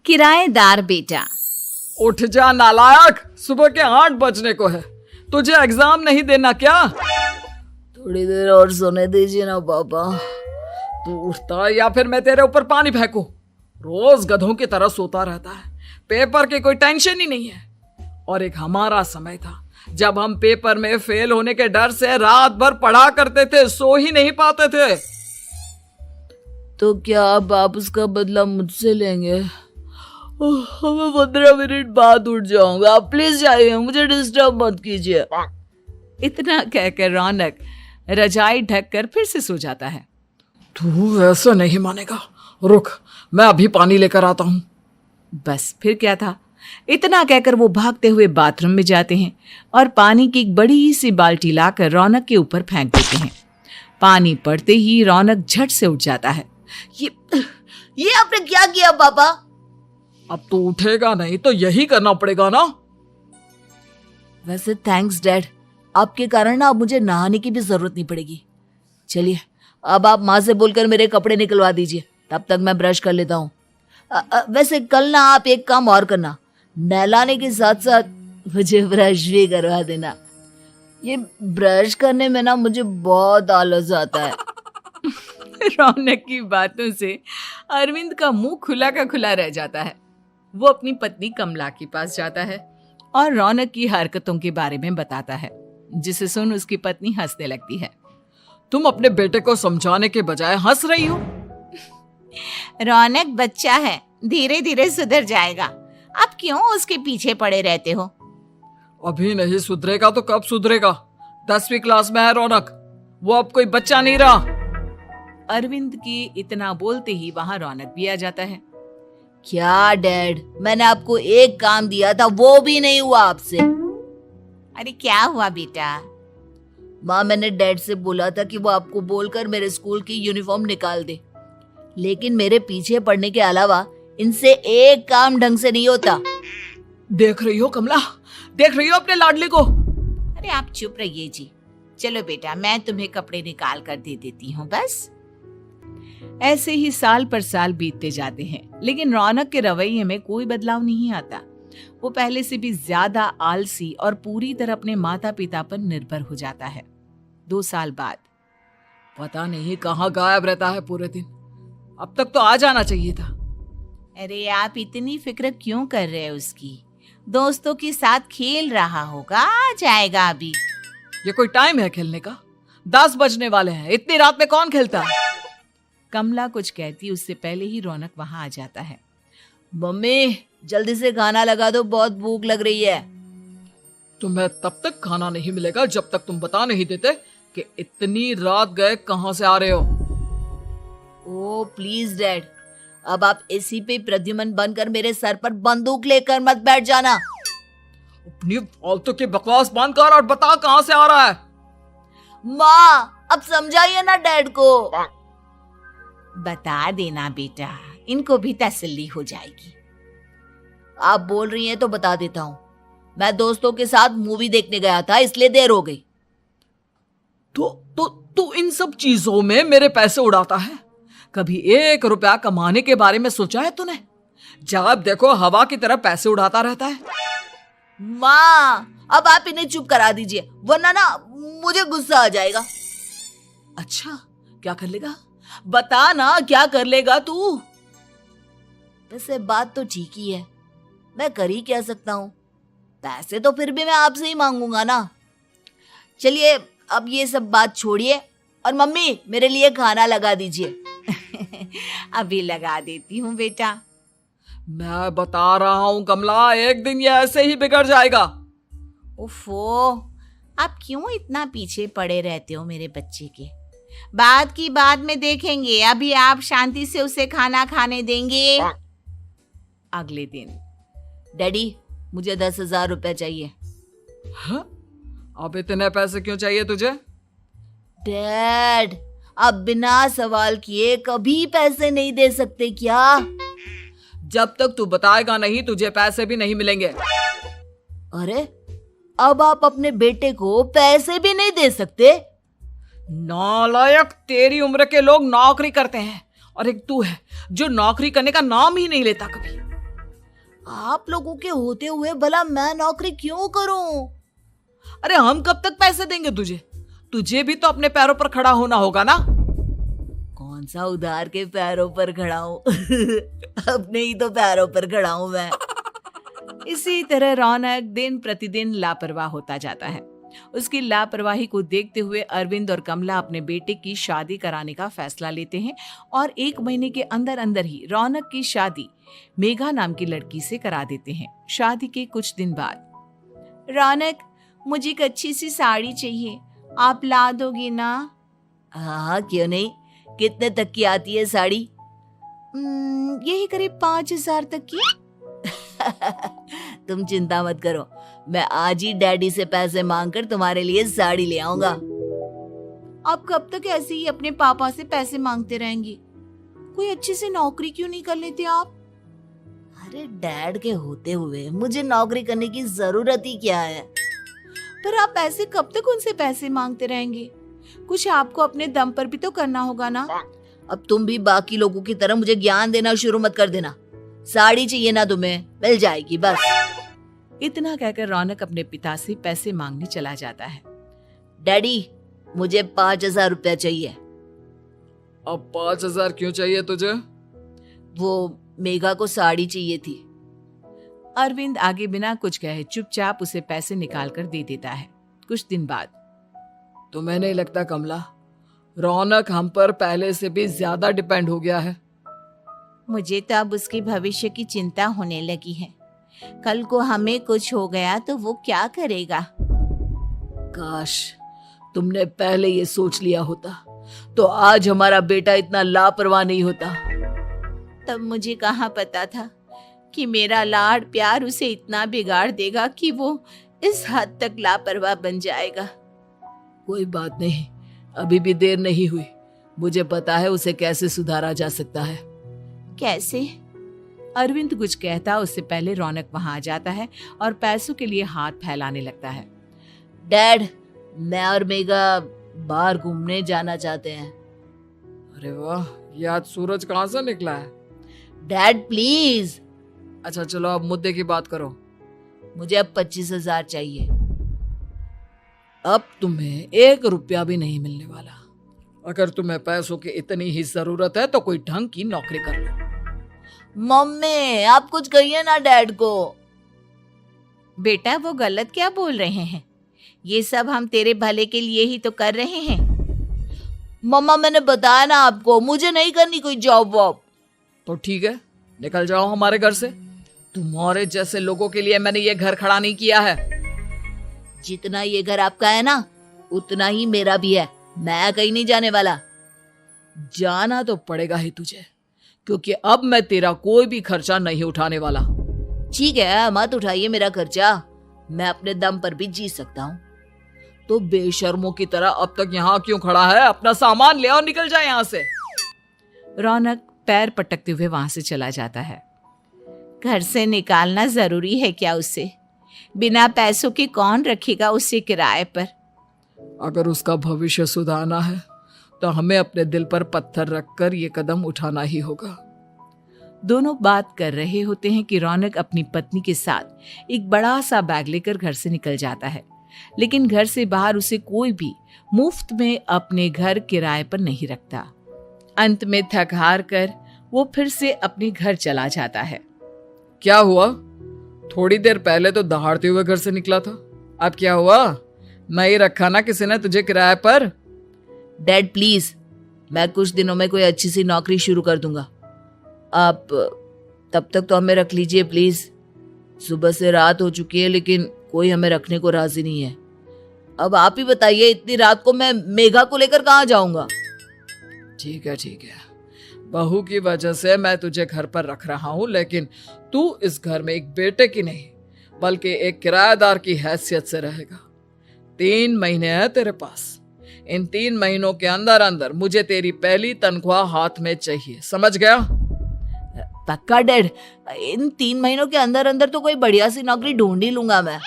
किराएदार बेटा। उठ जा नालायक, सुबह के 8 बजने को है। तुझे एग्जाम नहीं देना क्या? थोड़ी देर और सोने दीजिए ना पापा। तू उठता या फिर मैं तेरे ऊपर पानी फेंकूं? रोज गधों की तरह सोता रहता है, पेपर की कोई टेंशन ही नहीं है। और एक हमारा समय था जब हम पेपर में फेल होने के डर से रात भर पढ़ा करते थे, सो ही नहीं पाते थे। तो क्या आप उसका बदला मुझसे लेंगे? मैं 15 मिनट बाद उठ जाऊंगा, आप प्लीज जाइए, मुझे डिस्टर्ब मत कीजिए। इतना कहकर रौनक रजाई ढककर फिर से सो जाता है। तू ऐसा नहीं मानेगा, रुक मैं अभी पानी लेकर आता हूं। बस फिर क्या था, इतना कहकर वो भागते हुए बाथरूम में जाते हैं और पानी की एक बड़ी सी बाल्टी लाकर रौनक के ऊपर फेंक देते हैं। पानी पड़ते ही रौनक झट से उठ जाता है। ये आपने क्या किया पापा? अब तो उठेगा नहीं तो यही करना पड़ेगा ना। वैसे थैंक्स डैड, आपके कारण ना अब मुझे नहाने की भी जरूरत नहीं पड़ेगी। चलिए अब आप माँ से बोलकर मेरे कपड़े निकलवा दीजिए, तब तक मैं ब्रश कर लेता हूँ। वैसे कल ना आप एक काम और करना, नहलाने के साथ साथ मुझे ब्रश भी करवा देना। ये ब्रश करने में ना मुझे बहुत आलस आता है। रौनक की बातों से अरविंद का मुंह खुला का खुला रह जाता है। वो अपनी पत्नी कमला के पास जाता है और रौनक की हरकतों के बारे में बताता है, जिसे सुन उसकी पत्नी हंसने लगती है। तुम अपने बेटे को समझाने के बजाय हंस रही हो। रौनक बच्चा है, धीरे धीरे सुधर जाएगा, आप क्यों उसके पीछे पड़े रहते हो? अभी नहीं सुधरेगा तो कब सुधरेगा? 10वीं क्लास में है रौनक, वो अब कोई बच्चा नहीं रहा। अरविंद की इतना बोलते ही वहां रौनक भी आ जाता है। क्या डैड, मैंने आपको एक काम दिया था, वो भी नहीं हुआ आपसे। अरे क्या हुआ बेटा? माँ, मैंने डैड से बोला था कि वो आपको बोलकर मेरे स्कूल की यूनिफॉर्म निकाल दे, लेकिन मेरे पीछे पड़ने के अलावा इनसे एक काम ढंग से नहीं होता। देख रही हो कमला, देख रही हो अपने लाडले को? अरे आप चुप रहिए जी। चलो बेटा, मैं तुम्हें कपड़े निकाल कर दे देती हूँ। बस ऐसे ही साल पर साल बीतते जाते हैं, लेकिन रौनक के रवैये में कोई बदलाव नहीं आता। वो पहले से भी ज्यादा आलसी और पूरी तरह अपने माता पिता पर निर्भर हो जाता है। 2 साल बाद पता नहीं कहाँ गायब रहता है पूरे दिन, अब तक तो आ जाना चाहिए था। अरे आप इतनी फिक्र क्यों कर रहे हैं उसकी? दोस्तों के साथ खेल रहा होगा, आ जाएगा अभी। ये कोई टाइम है खेलने का? 10 बजने वाले हैं, इतनी रात में कौन खेलता है? कमला कुछ कहती उससे पहले ही रौनक वहां आ जाता है। मम्मी जल्दी से खाना लगा दो, बहुत भूख लग रही है। तुम्हें तब तक खाना नहीं मिलेगा जब तक तुम बता नहीं देते कि इतनी रात गए कहां से आ रहे हो। ओ प्लीज डैड, अब आप एसी पे प्रद्युमन बनकर मेरे सर पर बंदूक लेकर मत बैठ जाना। अपनी फालतू की बकवास बंद कर और बता कहां से आ रहा है। माँ अब समझाइए ना डैड को। बता देना बेटा, इनको भी तसल्ली हो जाएगी। आप बोल रही हैं तो बता देता हूँ, मैं दोस्तों के साथ मूवी देखने गया था, इसलिए देर हो गई। तो इन सब चीजों में मेरे पैसे उड़ाता है? कभी 1 रुपया कमाने के बारे में सोचा है तूने? जब देखो हवा की तरह पैसे उड़ाता रहता है। माँ अब आप इन्हें चुप करा दीजिए, वरना ना मुझे गुस्सा आ जाएगा। अच्छा क्या कर लेगा? बता ना, क्या कर लेगा तू? वैसे बात तो ठीक ही है, मैं कर ही क्या सकता हूँ। पैसे तो फिर भी मैं आपसे ही मांगूंगा ना। चलिए अब ये सब बात छोड़िए और मम्मी मेरे लिए खाना लगा दीजिए। अभी लगा देती हूँ बेटा। मैं बता रहा हूँ कमला, एक दिन ये ऐसे ही बिगड़ जाएगा। ओफो, आप क्यों इतना पीछे पड़े रहते हो मेरे बच्चे के? बात की बाद में देखेंगे, अभी आप शांति से उसे खाना खाने देंगे। अगले दिन, डैडी मुझे 10,000 रुपए चाहिए। हाँ? अब इतने पैसे क्यों चाहिए तुझे? डैड आप बिना सवाल किए कभी पैसे नहीं दे सकते क्या? जब तक तू बताएगा नहीं तुझे पैसे भी नहीं मिलेंगे। अरे अब आप अपने बेटे को पैसे भी नहीं दे सकते? नालायक, तेरी उम्र के लोग नौकरी करते हैं और एक तू है जो नौकरी करने का नाम ही नहीं लेता कभी। आप लोगों के होते हुए भला मैं नौकरी क्यों करूं? अरे हम कब तक पैसे देंगे तुझे? तुझे भी तो अपने पैरों पर खड़ा होना होगा ना। कौन सा उधार के पैरों पर खड़ा हूं? अपने ही तो पैरों पर खड़ा हूं मैं। इसी तरह रौनक दिन प्रतिदिन लापरवाह होता जाता है। उसकी लापरवाही को देखते हुए अरविंद और कमला अपने बेटे की शादी कराने का फैसला लेते हैं और 1 महीने के अंदर अंदर ही रौनक की शादी मेघा नाम की लड़की से करा देते हैं। शादी के कुछ दिन बाद, रौनक, मुझे एक अच्छी सी साड़ी चाहिए, आप ला दोगे ना? हाँ, क्यों नहीं। कितने तक की आती है साड़ी? यही करीब 5,000 तक की। तुम चिंता मत करो, मैं आज ही डैडी से पैसे मांगकर तुम्हारे लिए साड़ी ले आऊंगा। आप कब तक ऐसे ही अपने पापा से पैसे मांगते रहेंगे? कोई अच्छी सी नौकरी क्यों नहीं कर लेते आप? अरे डैड के होते हुए मुझे नौकरी करने की जरूरत ही क्या है? पर आप ऐसे कब तक उनसे पैसे मांगते रहेंगे? कुछ आपको अपने दम पर भी तो करना होगा ना। अब तुम भी बाकी लोगों की तरह मुझे ज्ञान देना शुरू मत कर देना। साड़ी चाहिए ना तुम्हें, मिल जाएगी बस। इतना कहकर रौनक अपने पिता से पैसे मांगने चला जाता है। डैडी, मुझे 5,000 रुपया चाहिए। अब 5,000 क्यों चाहिए तुझे? वो मेघा को साड़ी चाहिए थी। अरविंद आगे बिना कुछ कहे चुपचाप उसे पैसे निकाल कर दे देता है। कुछ दिन बाद, तुम्हें नहीं लगता कमला, रौनक हम पर पहले से भी ज्यादा डिपेंड हो गया है? मुझे तो अब उसके भविष्य की चिंता होने लगी है। कल को हमें कुछ हो गया तो वो क्या करेगा? काश तुमने पहले ये सोच लिया होता तो आज हमारा बेटा इतना लापरवाह नहीं होता। तब मुझे कहाँ पता था कि मेरा लाड़ प्यार उसे इतना बिगाड़ देगा कि वो इस हद तक लापरवाह बन जाएगा। कोई बात नहीं, अभी भी देर नहीं हुई। मुझे पता है उसे कैसे सुधारा जा सकता है। कैसे? अरविंद कुछ कहता उससे पहले रौनक वहां आ जाता है और पैसों के लिए हाथ फैलाने लगता है। डैड, मैं और मेघा बाहर घूमने जाना चाहते हैं। अरे वाह, ये आज सूरज कहाँ से निकला है? Dad please. अच्छा चलो अब मुद्दे की बात करो। मुझे अब 25,000 चाहिए। अब तुम्हें 1 रुपया भी नहीं मिलने वाला। अगर तुम्हें पैसों की इतनी ही जरूरत है तो कोई ढंग की नौकरी कर लो। मम्मी, आप कुछ कहिए ना डैड को। बेटा, वो गलत क्या बोल रहे हैं? ये सब हम तेरे भले के लिए ही तो कर रहे हैं। मम्मा, मैंने बताया ना आपको, मुझे नहीं करनी कोई जॉब वॉब। तो ठीक है, निकल जाओ हमारे घर से। तुम्हारे जैसे लोगों के लिए मैंने ये घर खड़ा नहीं किया है। जितना ये घर आपका है ना, उतना ही मेरा भी है। मैं कहीं नहीं जाने वाला। जाना तो पड़ेगा ही तुझे, क्योंकि अब मैं तेरा कोई भी खर्चा नहीं उठाने वाला। ठीक है, मत उठाइए मेरा खर्चा, मैं अपने दम पर भी जी सकता हूँ। तो बेशर्मों की तरह अब तक यहाँ क्यों खड़ा है? अपना सामान ले और निकल जाए यहाँ से। रौनक पैर पटकते हुए वहां से चला जाता है। घर से निकालना जरूरी है क्या उसे? बिना पैसों के कौन रखेगा उसे किराए पर? अगर उसका भविष्य सुधारना है तो हमें अपने दिल पर पत्थर रखकर ये कदम उठाना ही होगा। दोनों बात कर रहे होते हैं कि रौनक अपनी पत्नी के साथ एक बड़ा सा बैग लेकर घर से निकल जाता है, लेकिन घर से बाहर उसे कोई भी मुफ्त में अपने घर किराए पर नहीं रखता। अंत में थक हार कर वो फिर से अपने घर चला जाता है। क्या हुआ? थोड़ी देर पहले तो दहाड़ते हुए घर से निकला था, अब क्या हुआ? नहीं रखा ना किसी ने तुझे किराए पर? डैड प्लीज, मैं कुछ दिनों में कोई अच्छी सी नौकरी शुरू कर दूंगा। आप तब तक तो हमें रख लीजिए प्लीज। सुबह से रात हो चुकी है लेकिन कोई हमें रखने को राजी नहीं है। अब आप ही बताइए, इतनी रात को मैं मेघा को लेकर कहाँ जाऊंगा? ठीक है ठीक है, बहू की वजह से मैं तुझे घर पर रख रहा हूँ, लेकिन तू इस घर में एक बेटे की नहीं बल्कि एक किराएदार की हैसियत से रहेगा। 3 महीने है तेरे पास। इन 3 महीनों के अंदर अंदर मुझे तेरी पहली तनख्वाह हाथ में चाहिए, समझ गया? पक्का डैड, इन 3 महीनों के अंदर अंदर तो कोई बढ़िया सी नौकरी ढूंढ ही लूंगा मैं।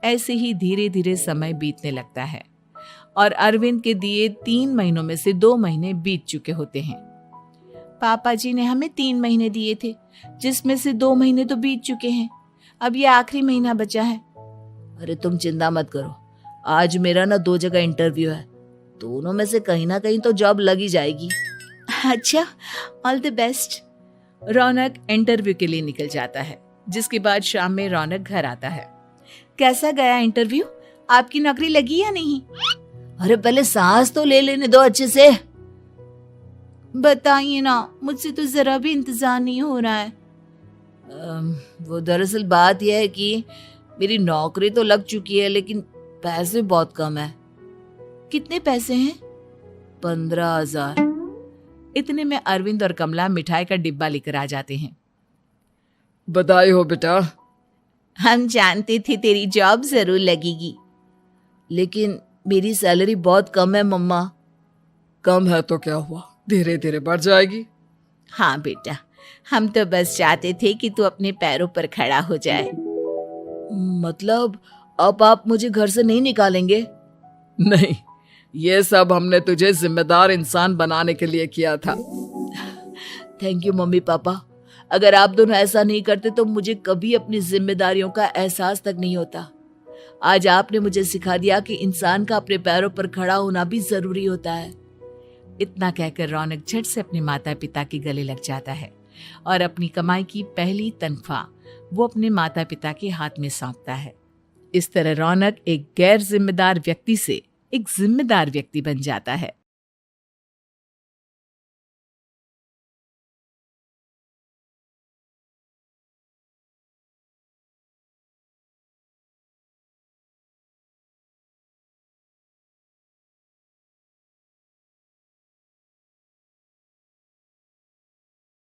ऐसे ही धीरे धीरे समय बीतने लगता है और अरविंद के दिए 3 महीनों में से 2 महीने बीत चुके होते हैं। पापा जी ने हमें 3 महीने दिए थे, जिसमें से 2 महीने तो बीत चुके हैं। अब ये आखिरी महीना बचा है। अरे तुम चिंता मत करो, आज मेरा ना 2 जगह इंटरव्यू है, दोनों में से कहीं ना कहीं तो जॉब लग ही जाएगी। अच्छा, all the best. Raunak interview के लिए निकल जाता है, जिसके बाद शाम में रौनक घर आता है। कैसा गया इंटरव्यू? आपकी नौकरी लगी या नहीं? अरे पहले सांस तो ले लेने दो अच्छे से। बताइए ना, मुझसे तो जरा भी इंतजार नहीं हो रहा है। वो दरअसल बात यह है कि मेरी नौकरी तो लग चुकी है, लेकिन पैसे बहुत कम है। कितने पैसे हैं? 15,000। इतने में अरविंद और कमला मिठाई का डिब्बा लेकर आ जाते हैं। बधाई हो बेटा। हम जानते थे तेरी जॉब जरूर लगेगी। लेकिन मेरी सैलरी बहुत कम है मम्मा। कम है तो क्या हुआ, धीरे धीरे बढ़ जाएगी। हाँ बेटा, हम तो बस चाहते थे कि तू अपने पैरों पर खड़ा हो जाए। मतलब अब आप मुझे घर से नहीं निकालेंगे? नहीं, ये सब हमने तुझे जिम्मेदार इंसान बनाने के लिए किया था। Thank you mummy papa. अगर आप दोनों ऐसा नहीं करते तो मुझे कभी अपनी जिम्मेदारियों का एहसास तक नहीं होता। आज आपने मुझे सिखा दिया कि इंसान का अपने पैरों पर खड़ा होना भी जरूरी होता है। इतना कहकर रौनक झट से अपने माता पिता के गले लग जाता है और अपनी कमाई की पहली तनख्वाह वो अपने माता पिता के हाथ में सौंपता है। इस तरह रौनक एक गैर जिम्मेदार व्यक्ति से एक जिम्मेदार व्यक्ति बन जाता है।